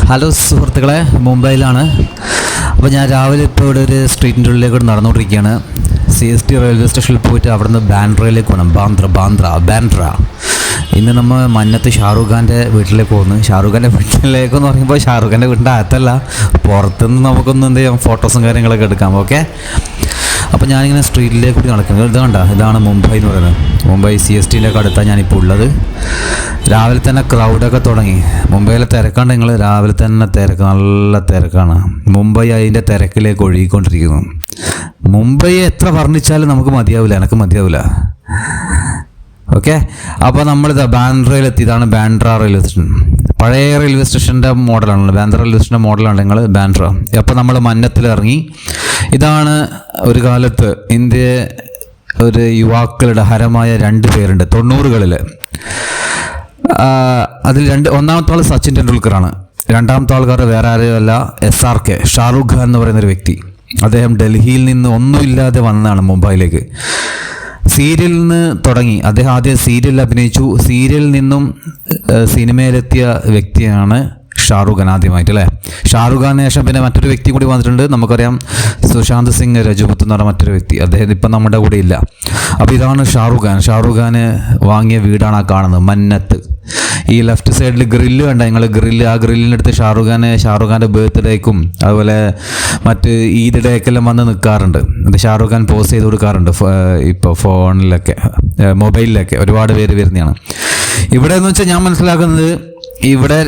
Hello സുഹൃത്തുക്കളെ, മുംബൈയിലാണ്. അപ്പോൾ ഞാൻ രാവിലെ ഇപ്പോൾ ഇവിടെ ഒരു സ്ട്രീറ്റിൻ്റെ ഉള്ളിലേക്ക് നടന്നുകൊണ്ടിരിക്കുകയാണ്. CST റെയിൽവേ സ്റ്റേഷനിൽ പോയിട്ട് അവിടെ നിന്ന് ബാൻഡ്രയിലേക്ക് പോകണം. ബാൻഡ്ര. ഇന്ന് നമ്മൾ മന്നത്ത് ഷാറൂഖ് ഖാൻ്റെ വീട്ടിലേക്ക് പോകുന്നു. ഷാറൂഖ് ഖാൻ്റെ വീട്ടിലേക്കെന്ന് പറയുമ്പോൾ ഷാറൂഖ് ഖാൻ്റെ വീടിൻ്റെ അകത്തല്ല, പുറത്തുനിന്ന് നമുക്കൊന്ന് എന്ത് ചെയ്യാം, ഫോട്ടോസും കാര്യങ്ങളൊക്കെ എടുക്കാം. ഓക്കെ, അപ്പോൾ ഞാനിങ്ങനെ സ്ട്രീറ്റിലേക്ക് കൂടി നടക്കുന്നത്. ഇതാണ് മുംബൈ എന്ന് പറയുന്നത്. മുംബൈ CSTയിലേക്ക് അടുത്താണ് ഞാനിപ്പോൾ ഉള്ളത്. രാവിലെ തന്നെ ക്രൗഡൊക്കെ തുടങ്ങി. മുംബൈയിലെ തിരക്കാണ്. നിങ്ങൾ രാവിലെ തന്നെ നല്ല തിരക്കാണ്. മുംബൈ അതിൻ്റെ തിരക്കിലേക്ക് ഒഴുകിക്കൊണ്ടിരിക്കുന്നു. മുംബൈ എത്ര വർണ്ണിച്ചാലും നമുക്ക് മതിയാവില്ല, എനിക്ക് മതിയാവില്ല. ഓക്കെ, അപ്പോൾ നമ്മളിതാ ബാൻഡ്രയിലെത്തി. ഇതാണ് ബാൻഡ്ര റെയിൽവേ സ്റ്റേഷൻ. പഴയ റെയിൽവേ സ്റ്റേഷൻ്റെ മോഡലാണല്ലോ, ബാൻഡ്ര റെയിൽവേ സ്റ്റേഷൻ്റെ മോഡലാണ് നിങ്ങൾ ബാൻഡ്ര. അപ്പോൾ നമ്മൾ മന്നത്തിൽ ഇറങ്ങി. ഇതാണ് ഒരു കാലത്ത് ഇന്ത്യ ഒരു യുവാക്കളുടെ ഹരമായ 2 പേരുണ്ട് 90കളിൽ. അതിൽ ഒന്നാമത്തെ ആൾ സച്ചിൻ ടെണ്ടുൽക്കറാണ്. രണ്ടാമത്തെ ആൾക്കാർ വേറെ ആരുമല്ല, SRK ഷാറൂഖ് ഖാൻ എന്ന് പറയുന്നൊരു വ്യക്തി. അദ്ദേഹം ഡൽഹിയിൽ നിന്ന് ഒന്നുമില്ലാതെ വന്നതാണ് മുംബൈയിലേക്ക്. സീരിയലിൽ നിന്ന് തുടങ്ങി. അദ്ദേഹം ആദ്യം സീരിയലിൽ അഭിനയിച്ചു. സീരിയലിൽ നിന്നും സിനിമയിലെത്തിയ വ്യക്തിയാണ് ഷാറൂഖ് ഖാൻ ആദ്യമായിട്ട്, അല്ലേ? ഷാറൂഖ് ഖാന് ശേഷം പിന്നെ മറ്റൊരു വ്യക്തി കൂടി വന്നിട്ടുണ്ട്. നമുക്കറിയാം, സുശാന്ത് സിംഗ് രജപുത്ത് എന്ന് പറഞ്ഞ മറ്റൊരു വ്യക്തി. അദ്ദേഹം ഇപ്പം നമ്മുടെ കൂടെ ഇല്ല. അപ്പോൾ ഇതാണ് ഷാറൂഖ് ഖാൻ. ഷാറൂഖ് ഖാന് വാങ്ങിയ വീടാണ് ആ കാണുന്നത്, മന്നത്ത്. ഈ ലെഫ്റ്റ് സൈഡിൽ ഗ്രില്ല് കണ്ട നിങ്ങൾ, ആ ഗ്രില്ലിനടുത്ത് ഷാറൂഖ് ഖാൻ്റെ ബർത്ത്ഡേക്കും അതുപോലെ മറ്റ് ഈദ് ഡേക്കെല്ലാം വന്ന് നിൽക്കാറുണ്ട്. അത് ഷാറൂഖ് ഖാൻ പോസ്റ്റ് ചെയ്ത് കൊടുക്കാറുണ്ട്. ഇപ്പോൾ ഫോണിലൊക്കെ മൊബൈലിലൊക്കെ ഒരുപാട് പേര് വരുന്നതാണ്. ഇവിടെ എന്ന് വെച്ചാൽ ഞാൻ മനസ്സിലാക്കുന്നത്, ഇവിടെ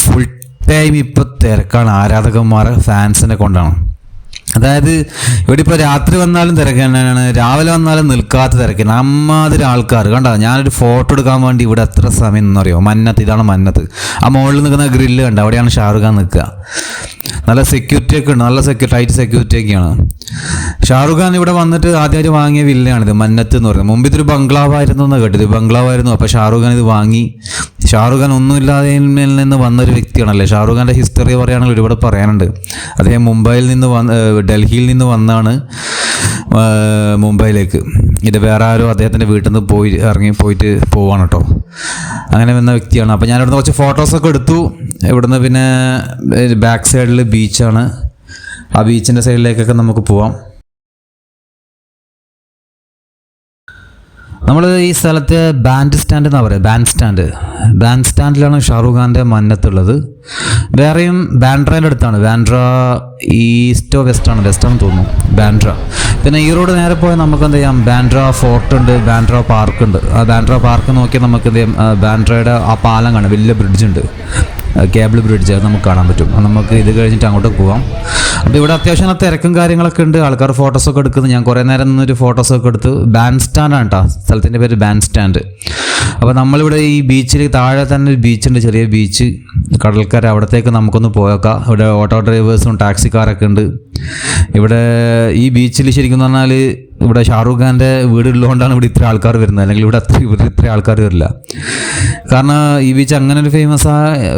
ഫുൾ ടൈം ഇപ്പോൾ തിരക്കാണ്. ആരാധകന്മാർ ഫാൻസിനെ കൊണ്ടാണ്. അതായത് ഇവിടെ ഇപ്പോൾ രാത്രി വന്നാലും തിരക്ക് തന്നെയാണ്, രാവിലെ വന്നാലും നിൽക്കാത്ത തിരക്കാണ്. അമ്മാതിരി ആൾക്കാർ കണ്ടോ. ഞാനൊരു ഫോട്ടോ എടുക്കാൻ വേണ്ടി ഇവിടെ എത്ര സമയം എന്നറിയോ? മന്നത്ത്, ഇതാണ് മന്നത്ത്. ആ മുകളിൽ നിൽക്കുന്ന ഗ്രില്ല് കണ്ട, അവിടെയാണ് ഷാറൂഖ് ഖാൻ നിൽക്കുക. നല്ല സെക്യൂരിറ്റി ഒക്കെ ഉണ്ട്, നല്ല ടൈറ്റ് സെക്യൂരിറ്റി ഒക്കെയാണ്. ഷാറൂഖ് ഖാൻ ഇവിടെ വന്നിട്ട് ആദ്യമായിട്ട് വാങ്ങിയ വില്ലയാണിത്, മന്നത്ത് എന്ന് പറയുന്നത്. മുമ്പ് ഇതൊരു ബംഗ്ലാവായിരുന്നു എന്ന് കേട്ടത്, ബംഗ്ലാവായിരുന്നു. അപ്പോൾ ഷാറൂഖ് ഖാൻ ഇത് വാങ്ങി. ഷാറൂഖ് ഖാൻ ഒന്നുമില്ലാതെ നിന്ന് വന്നൊരു വ്യക്തിയാണല്ലേ. ഷാറൂഖ് ഖാൻ്റെ ഹിസ്റ്ററി പറയുകയാണെങ്കിൽ ഒരുപാട് പറയാനുണ്ട്. അദ്ദേഹം ഡൽഹിയിൽ നിന്ന് വന്നാണ് മുംബൈയിലേക്ക്. ഇത് വേറെ ആരോ അദ്ദേഹത്തിൻ്റെ വീട്ടിൽ നിന്ന് പോയിട്ട് പോവാണ് കേട്ടോ. അങ്ങനെ വന്ന വ്യക്തിയാണ്. അപ്പോൾ ഞാൻ ഇവിടുന്ന് കുറച്ച് ഫോട്ടോസൊക്കെ എടുത്തു. ഇവിടുന്ന് പിന്നെ ബാക്ക് സൈഡിൽ ബീച്ചാണ്. ആ ബീച്ചിൻ്റെ സൈഡിലേക്കൊക്കെ നമുക്ക് പോവാം. നമ്മൾ ഈ സ്ഥലത്ത് ബാൻഡ് സ്റ്റാൻഡ് എന്നാണ് പറയുക. ബാൻഡ് സ്റ്റാൻഡിലാണ് ഷാറൂഖ് ഖാൻ്റെ മന്നത്തുള്ളത്. വേറെയും ബാൻഡ്രയുടെ അടുത്താണ്. ബാൻഡ്ര ഈസ്റ്റോ വെസ്റ്റാണെന്ന് തോന്നുന്നു, ബാൻഡ്ര. പിന്നെ ഈ റോഡ് നേരെ പോയാൽ നമുക്ക് എന്ത് ചെയ്യാം, ബാൻഡ്ര ഫോർട്ട് ഉണ്ട്, ബാൻഡ്ര പാർക്ക് ഉണ്ട്. ആ ബാൻഡ്ര പാർക്ക് നോക്കിയാൽ നമുക്ക് എന്ത് ചെയ്യാം, ബാൻഡ്രയുടെ ആ പാലം കാണാം, വലിയ ബ്രിഡ്ജ് ഉണ്ട്, കേബിൾ ബ്രിഡ്ജ്, അത് നമുക്ക് കാണാൻ പറ്റും. നമുക്ക് ഇത് കഴിഞ്ഞിട്ട് അങ്ങോട്ട് പോകാം. അപ്പോൾ ഇവിടെ അത്യാവശ്യം തിരക്കും കാര്യങ്ങളൊക്കെ ഉണ്ട്. ആൾക്കാർ ഫോട്ടോസൊക്കെ എടുക്കുന്നു. ഞാൻ കുറേ നേരം നിന്നൊരു ഫോട്ടോസൊക്കെ എടുത്ത്. ബാൻഡ് സ്റ്റാൻഡാണ് കേട്ടോ സ്ഥലത്തിൻ്റെ പേര്, ബാൻഡ് സ്റ്റാൻഡ്. അപ്പോൾ നമ്മളിവിടെ ഈ ബീച്ചിൽ താഴെ തന്നെ ഒരു ബീച്ചുണ്ട്, ചെറിയ ബീച്ച്, കടൽക്കര. അവിടത്തേക്ക് നമുക്കൊന്ന് പോയേക്കാം. ഇവിടെ ഓട്ടോ ഡ്രൈവേഴ്സും ടാക്സിക്കാരൊക്കെ ഉണ്ട്. ഇവിടെ ഈ ബീച്ചിൽ ശരിക്കും പറഞ്ഞാൽ ഇവിടെ ഷാറൂഖ് ഖാൻ്റെ വീടുള്ളതുകൊണ്ടാണ് ഇവിടെ ഇത്ര ആൾക്കാർ വരുന്നത്. അല്ലെങ്കിൽ ഇവിടെ ഇത്ര ആൾക്കാർ വരില്ല. കാരണം ഈ ബീച്ച് അങ്ങനെ ഒരു ഫേമസ്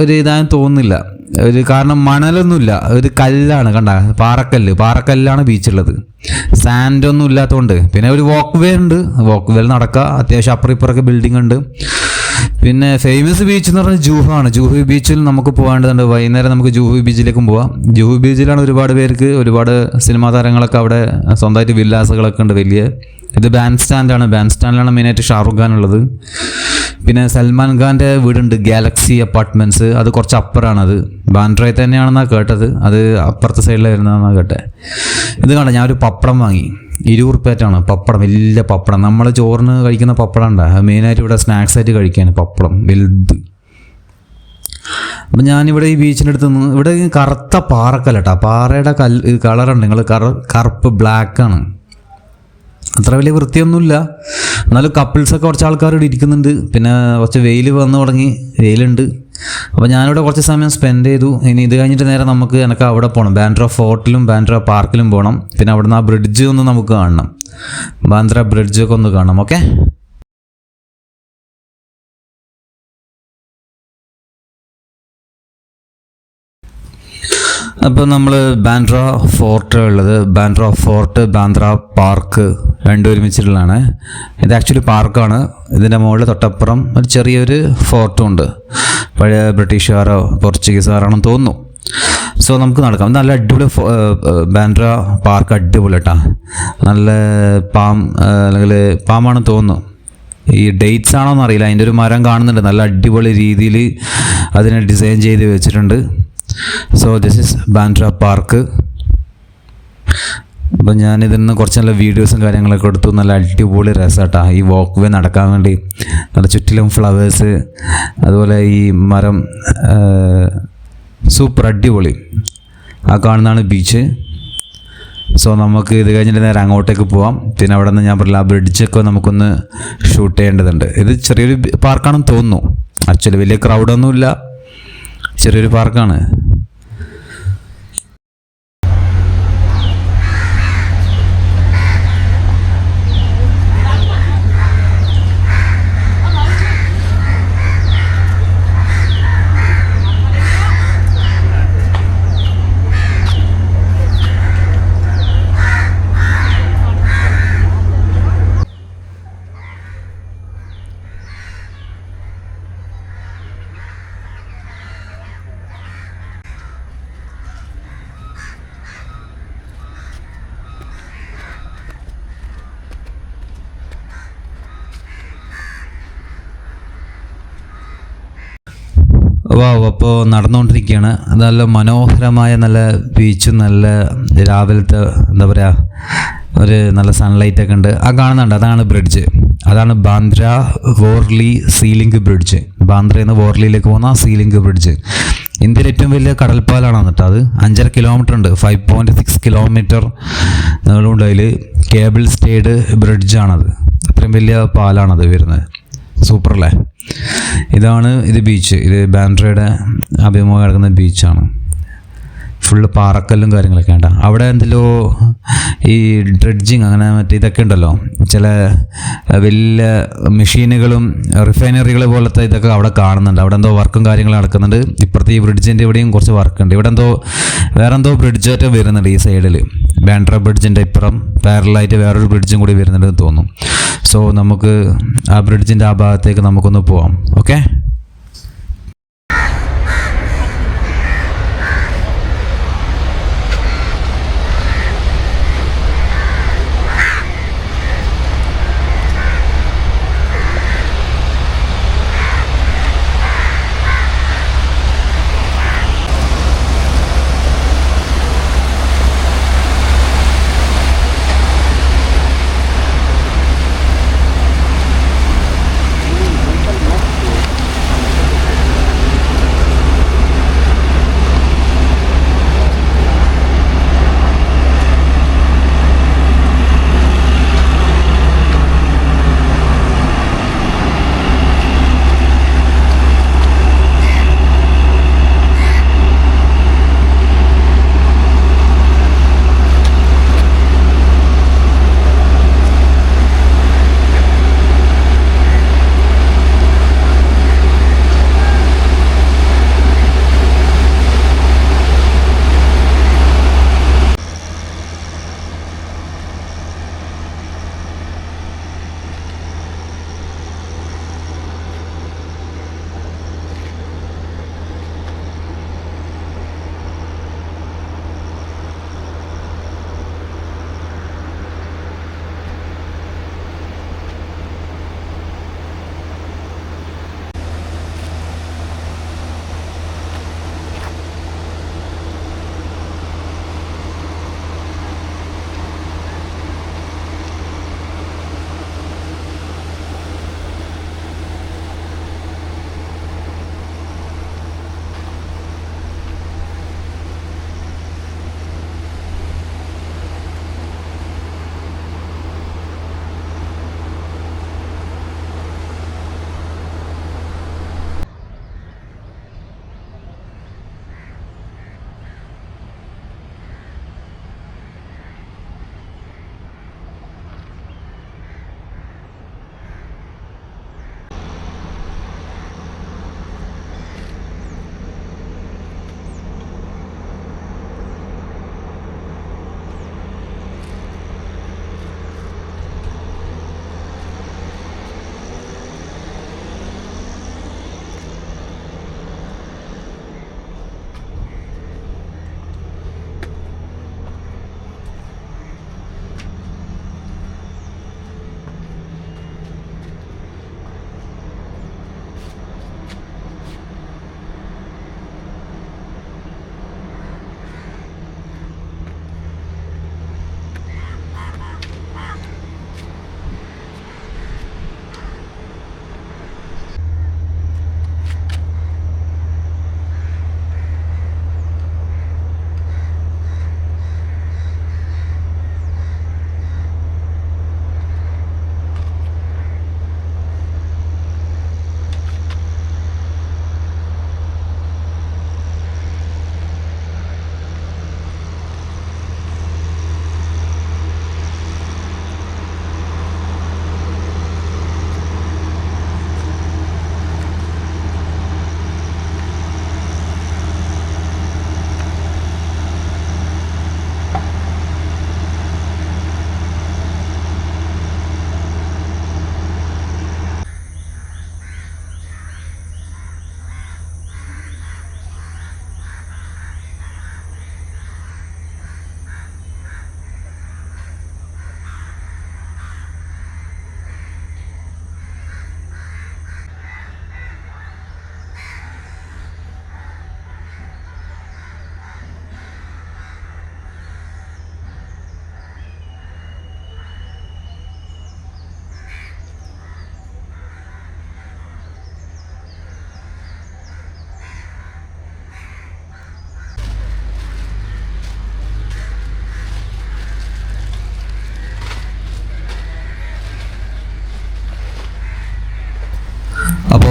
ഒരു ഇതായി തോന്നുന്നില്ല. കാരണം മണലൊന്നുമില്ല, ഒരു കല്ലാണ് കണ്ട, പാറക്കല്ലാണ് ബീച്ചുള്ളത്. സാൻഡൊന്നും ഇല്ലാത്തതുകൊണ്ട്. പിന്നെ ഒരു വാക്ക് വേ ഉണ്ട്, വാക്ക് വേയിൽ നടക്കുക. അത്യാവശ്യം അപ്പുറം ഇപ്പുറമൊക്കെ ബിൽഡിംഗ് ഉണ്ട്. പിന്നെ ഫേമസ് ബീച്ച് എന്ന് പറഞ്ഞാൽ ജൂഹാണ്. ജൂഹു ബീച്ചിൽ നമുക്ക് പോകേണ്ടതുണ്ട്. വൈകുന്നേരം നമുക്ക് ജൂഹു ബീച്ചിലേക്കും പോവാം. ജൂഹു ബീച്ചിലാണ് ഒരുപാട് സിനിമാ താരങ്ങളൊക്കെ അവിടെ സ്വന്തമായിട്ട് വില്ലാസുകളൊക്കെ ഉണ്ട് വലിയ. ഇത് ബാൻഡ് സ്റ്റാൻഡിലാണ് മെയിനായിട്ട് ഷാറൂഖ് ഖാൻ ഉള്ളത്. പിന്നെ സൽമാൻ ഖാൻ്റെ വീടുണ്ട്, ഗാലക്സി അപ്പാർട്ട്മെൻറ്റ്സ്. അത് കുറച്ച് അപ്പുറമാണത്. ബാൻഡ്രയിൽ തന്നെയാണെന്നാണ് കേട്ടത്. അത് അപ്പുറത്തെ സൈഡിൽ വരുന്നതെന്നാണ് കേട്ടത്. ഇത് കണ്ട, ഞാനൊരു പപ്പടം വാങ്ങി. 20 റുപ്യായിട്ടാണ് പപ്പടം, വലിയ പപ്പടം. നമ്മൾ ചോറിന് കഴിക്കുന്ന പപ്പടം ഉണ്ട്, മെയിനായിട്ട് ഇവിടെ സ്നാക്സ് ആയിട്ട് കഴിക്കുകയാണ് പപ്പടം വലുത്. അപ്പം ഞാനിവിടെ ഈ ബീച്ചിൻ്റെ അടുത്ത് നിന്ന്, ഇവിടെ കറുത്ത പാറക്കല്ലേട്ടാ, പാറയുടെ കളറുണ്ട് നിങ്ങൾ, കറുപ്പ് ബ്ലാക്കാണ്. അത്ര വലിയ വൃത്തിയൊന്നുമില്ല. എന്നാലും കപ്പിൾസൊക്കെ കുറച്ച് ആൾക്കാർ ഇവിടെ ഇരിക്കുന്നുണ്ട്. പിന്നെ കുറച്ച് വെയിലുണ്ട്. അപ്പോൾ ഞാനിവിടെ കുറച്ച് സമയം സ്പെൻഡ് ചെയ്തു. ഇനി ഇത് കഴിഞ്ഞിട്ട് നേരെ എനിക്ക് അവിടെ പോകണം, ബാൻഡ്ര ഫോർട്ടിലും ബാൻഡ്ര പാർക്കിലും പോകണം. പിന്നെ അവിടുന്ന് ആ ബ്രിഡ്ജ് ഒന്ന് നമുക്ക് കാണണം, ബാൻഡ്ര ബ്രിഡ്ജൊക്കെ ഒന്ന് കാണണം. ഓക്കെ, അപ്പോൾ നമ്മൾ ബാൻഡ്ര ഫോർട്ട് ഉള്ളത്, ബാൻഡ്ര ഫോർട്ട്, ബാൻഡ്ര പാർക്ക് രണ്ടും ഒരുമിച്ചിട്ടുള്ളതാണ്. ഇത് ആക്ച്വലി പാർക്കാണ്. ഇതിൻ്റെ മുകളിൽ തൊട്ടപ്പുറം ഒരു ചെറിയൊരു ഫോർട്ടും ഉണ്ട്. പഴയ ബ്രിട്ടീഷുകാരോ പോർച്ചുഗീസുകാരാണെന്ന് തോന്നുന്നു. സോ നമുക്ക് നടക്കാം. നല്ല അടിപൊളി ബാൻഡ്ര പാർക്ക് അടിപൊളി കേട്ടോ. നല്ല അല്ലെങ്കിൽ പാമാണെന്ന് തോന്നുന്നു. ഈ ഡേറ്റ്സ് ആണോന്ന് അറിയില്ല. അതിൻ്റെ ഒരു മരം കാണുന്നുണ്ട്. നല്ല അടിപൊളി രീതിയിൽ അതിനെ ഡിസൈൻ ചെയ്ത് വെച്ചിട്ടുണ്ട്. So this is Bandra park. അപ്പം ഞാനിതിൽ നിന്ന് കുറച്ച് നല്ല വീഡിയോസും കാര്യങ്ങളൊക്കെ എടുത്തു. നല്ല അടിപൊളി രസമാട്ടാ ഈ വാക്ക് വേ നടക്കാൻ വേണ്ടി. നല്ല ചുറ്റിലും ഫ്ലവേഴ്സ്, അതുപോലെ ഈ മരം സൂപ്പർ അടിപൊളി. ആ കാണുന്നതാണ് ബീച്ച്. സോ നമുക്ക് ഇത് കഴിഞ്ഞിട്ട് നേരെ അങ്ങോട്ടേക്ക് പോവാം. പിന്നെ അവിടെ നിന്ന് ഞാൻ പറഞ്ഞില്ല, ആ ബ്രിഡ്ജൊക്കെ നമുക്കൊന്ന് ഷൂട്ട് ചെയ്യേണ്ടതുണ്ട്. ഇത് ചെറിയൊരു പാർക്കാണെന്ന് തോന്നുന്നു. ആക്ച്വലി വലിയ ക്രൗഡൊന്നുമില്ല, ചെറിയൊരു പാർക്കാണ്. അപ്പോൾ നടന്നുകൊണ്ടിരിക്കുകയാണ്. നല്ല മനോഹരമായ നല്ല ബീച്ചും നല്ല രാവിലത്തെ എന്താ പറയുക ഒരു നല്ല സൺലൈറ്റൊക്കെ ഉണ്ട്. ആ കാണുന്നുണ്ട്, അതാണ് ബ്രിഡ്ജ്. അതാണ് ബാന്ദ്ര വോർലി സീലിംഗ് ബ്രിഡ്ജ്. ബാന്ദ്രയിൽ നിന്ന് വോർലിയിലേക്ക് പോകുന്ന സീലിംഗ് ബ്രിഡ്ജ്. ഇന്ത്യയിലെ ഏറ്റവും വലിയ കടൽപ്പാലാണ് എന്നിട്ട്. അത് 5.5 കിലോമീറ്റർ ഉണ്ട്. 5.6 കിലോമീറ്റർ നീളമുണ്ട്. അതിൽ കേബിൾ സ്റ്റേഡ് ബ്രിഡ്ജാണത്. അത്രയും വലിയ പാലാണത് വരുന്നത്. സൂപ്പറല്ലേ. ഇത് ബീച്ച്. ഇത് ബാൻഡ്രയുടെ അഭിമുഖം കിടക്കുന്ന ബീച്ചാണ്. ഫുള്ള് പാറക്കല്ലും കാര്യങ്ങളൊക്കെ ഉണ്ട്. അവിടെ എന്തെല്ലോ ഈ ഡ്രെഡ്ജിങ് അങ്ങനെ മറ്റേ ഇതൊക്കെ ഉണ്ടല്ലോ, ചില വലിയ മെഷീനുകളും റിഫൈനറികൾ പോലത്തെ ഇതൊക്കെ അവിടെ കാണുന്നുണ്ട്. അവിടെ എന്തോ വർക്കും കാര്യങ്ങളും നടക്കുന്നുണ്ട്. ഇപ്പുറത്തെ ഈ ബ്രിഡ്ജിൻ്റെ ഇവിടെയും കുറച്ച് വർക്കുണ്ട്. ഇവിടെ വേറെന്തോ ബ്രിഡ്ജായിട്ട് വരുന്നുണ്ട് ഈ സൈഡിൽ. ബാൻഡ്ര ബ്രിഡ്ജിൻ്റെ ഇപ്പുറം പാരലായിട്ട് വേറൊരു ബ്രിഡ്ജും കൂടി വരുന്നുണ്ടെന്ന് തോന്നുന്നു. സോ നമുക്ക് ആ ബ്രിഡ്ജിൻ്റെ ആ ഭാഗത്തേക്ക് നമുക്കൊന്ന് പോവാം. ഓക്കെ.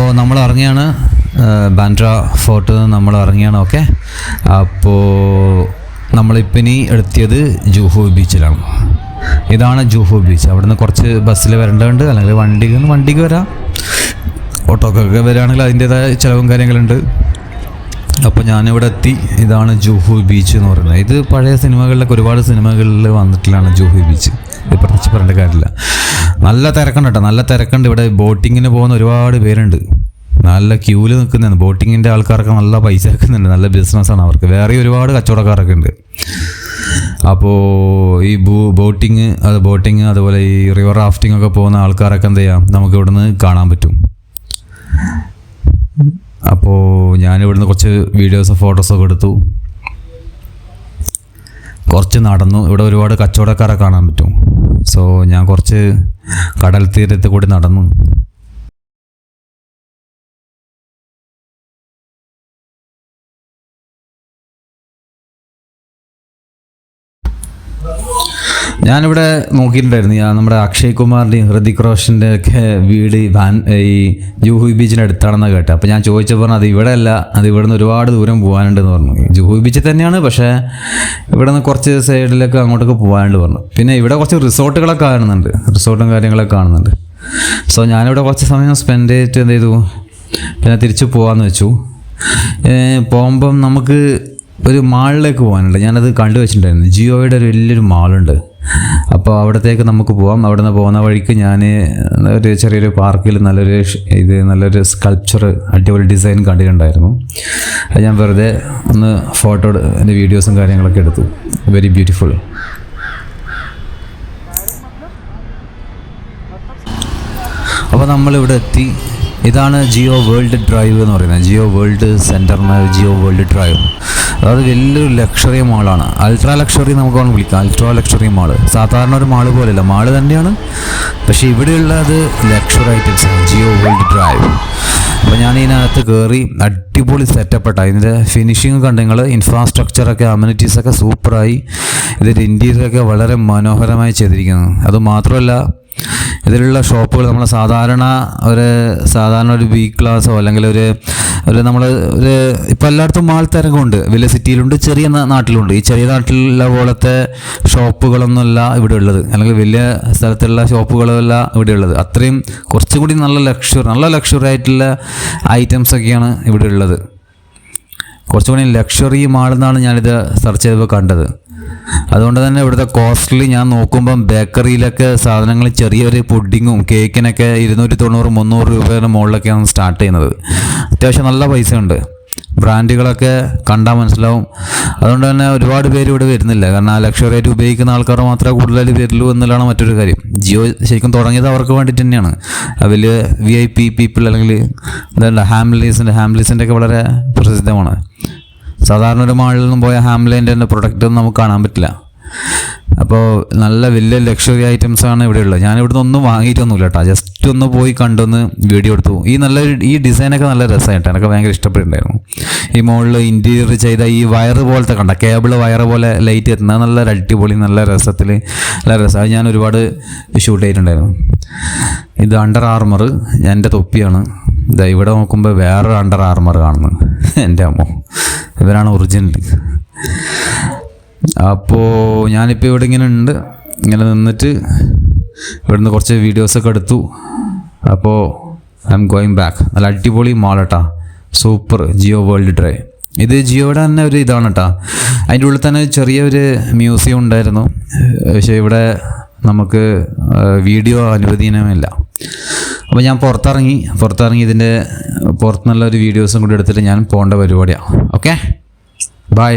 അപ്പോൾ നമ്മൾ ഇറങ്ങിയാണ് ബാൻഡ്ര ഫോർട്ട് നമ്മൾ ഇറങ്ങിയാണ്. ഓക്കെ, അപ്പോൾ നമ്മളിപ്പോൾ ഇനി എത്തിയത് ജൂഹു ബീച്ചിലാണ്. ഇതാണ് ജൂഹു ബീച്ച്. അവിടുന്ന് കുറച്ച് ബസ്സിൽ വരേണ്ടതുണ്ട്, അല്ലെങ്കിൽ വണ്ടിക്ക് വരാം, ഓട്ടോക്കൊക്കെ വരികയാണെങ്കിൽ അതിൻ്റേതായ ചിലവും കാര്യങ്ങളുണ്ട്. അപ്പോൾ ഞാനിവിടെ എത്തി. ഇതാണ് ജൂഹു ബീച്ച് എന്ന് പറയുന്നത്. ഇത് പഴയ സിനിമകളിലൊക്കെ ഒരുപാട് സിനിമകളിൽ വന്നിട്ടുള്ളതാണ് ജൂഹു ബീച്ച്. ഇത് പ്രത്യേകിച്ച് പറയേണ്ട കാര്യമില്ല. നല്ല തിരക്കുണ്ട് കേട്ടോ, നല്ല തിരക്കുണ്ട്. ഇവിടെ ബോട്ടിങ്ങിന് പോകുന്ന ഒരുപാട് പേരുണ്ട്, നല്ല ക്യൂവിൽ നിൽക്കുന്നതാണ്. ബോട്ടിങ്ങിൻ്റെ ആൾക്കാരൊക്കെ നല്ല പൈസ ആക്കുന്നുണ്ട്, നല്ല ബിസിനസ്സാണ് അവർക്ക്. വേറെ ഒരുപാട് കച്ചവടക്കാരൊക്കെ ഉണ്ട്. അപ്പോൾ ഈ ബോട്ടിങ് അതുപോലെ ഈ റിവർ റാഫ്റ്റിംഗ് ഒക്കെ പോകുന്ന ആൾക്കാരൊക്കെ എന്ത് ചെയ്യാം, നമുക്ക് ഇവിടുന്ന് കാണാൻ പറ്റും. അപ്പോൾ ഞാനിവിടുന്ന് കുറച്ച് വീഡിയോസ് ഫോട്ടോസൊക്കെ എടുത്തു, കുറച്ച് നടന്നു. ഇവിടെ ഒരുപാട് കച്ചവടക്കാരെ കാണാൻ പറ്റും. സോ ഞാൻ കുറച്ച് കടൽ തീരത്ത് കൂടി നടന്നു. ഞാനിവിടെ നോക്കിയിട്ടുണ്ടായിരുന്നു, നമ്മുടെ അക്ഷയ് കുമാറിൻ്റെയും ഹൃതിക് റോഷൻ്റെ ഒക്കെ വീട് ഈ ജൂഹു ബീച്ചിൻ്റെ അടുത്താണെന്നാണ് കേട്ടത്. അപ്പോൾ ഞാൻ ചോദിച്ചപ്പോൾ അത് ഇവിടെ അല്ല, അത് ഇവിടെ നിന്ന് ഒരുപാട് ദൂരം പോകാനുണ്ടെന്ന് പറഞ്ഞു. ജൂഹു ബീച്ചിൽ തന്നെയാണ്, പക്ഷേ ഇവിടെ നിന്ന് കുറച്ച് സൈഡിലൊക്കെ അങ്ങോട്ടൊക്കെ പോകാനുണ്ട് പറഞ്ഞു. പിന്നെ ഇവിടെ കുറച്ച് റിസോർട്ടുകളൊക്കെ കാണുന്നുണ്ട്, റിസോർട്ടും കാര്യങ്ങളൊക്കെ കാണുന്നുണ്ട്. സോ ഞാനിവിടെ കുറച്ച് സമയം സ്പെൻഡ് ചെയ്തിട്ട് എന്ത് ചെയ്തു, പിന്നെ തിരിച്ച് പോകാമെന്ന് വെച്ചു. പോകുമ്പം നമുക്ക് ഒരു മാളിലേക്ക് പോകാനുണ്ട്. ഞാനത് കണ്ടുവച്ചിട്ടുണ്ടായിരുന്നു. ജിയോയുടെ ഒരു വലിയൊരു മാളുണ്ട്. അപ്പോൾ അവിടത്തേക്ക് നമുക്ക് പോകാം. അവിടെ നിന്ന് പോകുന്ന വഴിക്ക് ഞാൻ ഒരു ചെറിയൊരു പാർക്കിൽ നല്ലൊരു സ്കൾപ്ചർ, അടിപൊളി ഡിസൈൻ കണ്ടിട്ടുണ്ടായിരുന്നു. അത് ഞാൻ വെറുതെ ഒന്ന് ഫോട്ടോ എൻ്റെ വീഡിയോസും കാര്യങ്ങളൊക്കെ എടുത്തു. Very beautiful. അപ്പോൾ നമ്മളിവിടെ എത്തി. ഇതാണ് ജിയോ വേൾഡ് ഡ്രൈവ് എന്ന് പറയുന്നത്. ജിയോ വേൾഡ് സെൻറ്ററിന് ജിയോ വേൾഡ് ഡ്രൈവ്. അതായത് വലിയൊരു ലക്ഷറി മാളാണ്. അൾട്രാ ലക്ഷറി നമുക്ക് വിളിക്കാം, അൾട്രാ ലക്ഷറി മാള്. സാധാരണ ഒരു മാള് പോലെയല്ല, മാള് തന്നെയാണ്, പക്ഷേ ഇവിടെയുള്ളത് luxury items, Jio world Drive. അപ്പോൾ ഞാൻ ഇതിനകത്ത് കയറി. അടിപൊളി സെറ്റപ്പെട്ടാണ് ഇതിൻ്റെ ഫിനിഷിങ് കണ്ട് നിങ്ങൾ. ഇൻഫ്രാസ്ട്രക്ചറൊക്കെ അമ്യൂണിറ്റീസൊക്കെ സൂപ്പറായി. ഇതിൻ്റെ ഇൻറ്റീരിയറൊക്കെ വളരെ മനോഹരമായി ചെയ്തിരിക്കുന്നു. അതുമാത്രമല്ല, ഇതിലുള്ള ഷോപ്പുകൾ നമ്മൾ സാധാരണ ഒരു ബി ക്ലാസ്സോ അല്ലെങ്കിൽ നമ്മൾ ഇപ്പോൾ എല്ലായിടത്തും മാൾ തിരക്കുണ്ട്. വലിയ സിറ്റിയിലുണ്ട്, ചെറിയ നാട്ടിലുണ്ട്. ഈ ചെറിയ നാട്ടിലുള്ള പോലത്തെ ഷോപ്പുകളൊന്നുമല്ല ഇവിടെ ഉള്ളത്, അല്ലെങ്കിൽ വലിയ സ്ഥലത്തുള്ള ഷോപ്പുകളല്ല ഇവിടെ ഉള്ളത്. അത്രയും കുറച്ചും കൂടി നല്ല ലക്ഷറി ആയിട്ടുള്ള ഐറ്റംസൊക്കെയാണ് ഇവിടെ ഉള്ളത്. കുറച്ചുകൂടി ലക്ഷറി മാളെന്നാണ് ഞാനിത് സെർച്ച് ചെയ്തപ്പോൾ കണ്ടത്. അതുകൊണ്ട് തന്നെ ഇവിടുത്തെ കോസ്റ്റ്ലി ഞാൻ നോക്കുമ്പം ബേക്കറിയിലൊക്കെ സാധനങ്ങൾ ചെറിയൊരു പുഡിങ്ങും കേക്കിനൊക്കെ 290-300 രൂപയുടെ മുകളിലൊക്കെയാണ് സ്റ്റാർട്ട് ചെയ്യുന്നത്. അത്യാവശ്യം നല്ല പൈസ ഉണ്ട്. ബ്രാൻഡുകളൊക്കെ കണ്ടാൽ മനസ്സിലാവും. അതുകൊണ്ട് തന്നെ ഒരുപാട് പേര് ഇവിടെ വരുന്നില്ല, കാരണം ആ ലക്ഷറി ആയിട്ട് ഉപയോഗിക്കുന്ന ആൾക്കാർ മാത്രമേ കൂടുതലായിട്ട് വരുള്ളൂ എന്നുള്ളതാണ് മറ്റൊരു കാര്യം. ജിയോ ശരിക്കും തുടങ്ങിയത് അവർക്ക് വേണ്ടിയിട്ട് തന്നെയാണ്. വലിയ VIP പീപ്പിൾ, അല്ലെങ്കിൽ എന്താ ഹാംലീസിൻ്റെ ഒക്കെ വളരെ പ്രസിദ്ധമാണ്. സാധാരണ ഒരു മാളിൽ നിന്നും പോയ ഹാംലൈൻ്റെ പ്രൊഡക്റ്റ് ഒന്നും നമുക്ക് കാണാൻ പറ്റില്ല. അപ്പോൾ നല്ല വലിയ ലക്ഷറി ഐറ്റംസാണ് ഇവിടെ ഉള്ളത്. ഞാനിവിടുന്ന് ഒന്നും വാങ്ങിയിട്ടൊന്നുമില്ല കേട്ടോ, ജസ്റ്റ് ഒന്ന് പോയി കണ്ടൊന്ന് വീഡിയോ എടുത്തു. ഈ ഡിസൈനൊക്കെ നല്ല രസമായിട്ടോ, എനിക്ക് ഭയങ്കര ഇഷ്ടപ്പെട്ടിട്ടുണ്ടായിരുന്നു. ഈ മുകളിൽ ഇൻറ്റീരിയർ ചെയ്ത ഈ വയറ് പോലത്തെ കേബിൾ വയറ് പോലെ ലൈറ്റ് എത്തുന്നത് നല്ല അടിപൊളി, നല്ല രസത്തിൽ, നല്ല രസം. അത് ഞാൻ ഒരുപാട് ഷൂട്ട് ചെയ്തിട്ടുണ്ടായിരുന്നു. ഇത് അണ്ടർ ആർമർ, എൻ്റെ തൊപ്പിയാണ്. ഇതാ ഇവിടെ നോക്കുമ്പോൾ വേറെ അണ്ടർ ആർമർ കാണുന്നു. എൻ്റെ അമ്മോ, ഇവരാണ് ഒറിജിനൽ. അപ്പോൾ ഞാനിപ്പോൾ ഇവിടെ ഇങ്ങനെ നിന്നിട്ട് ഇവിടുന്ന് കുറച്ച് വീഡിയോസൊക്കെ എടുത്തു. അപ്പോൾ ഐ എം ഗോയിങ് ബാക്ക്. നല്ല അടിപൊളി മാളട്ടാ, സൂപ്പർ ജിയോ വേൾഡ് ഡ്രൈവ്. ഇത് ജിയോയുടെ തന്നെ ഒരു ഇതാണ് കേട്ടോ. അതിൻ്റെ ഉള്ളിൽ തന്നെ ചെറിയൊരു മ്യൂസിയം ഉണ്ടായിരുന്നു, പക്ഷേ ഇവിടെ നമുക്ക് വീഡിയോ അനുവദനീയമില്ല. അപ്പോൾ ഞാൻ പുറത്തിറങ്ങി ഇതിൻ്റെ പുറത്തുനിന്നുള്ള ഒരു വീഡിയോസും കൂടി എടുത്തിട്ട് ഞാൻ പോകേണ്ട പരിപാടിയാണ്. Okay, by.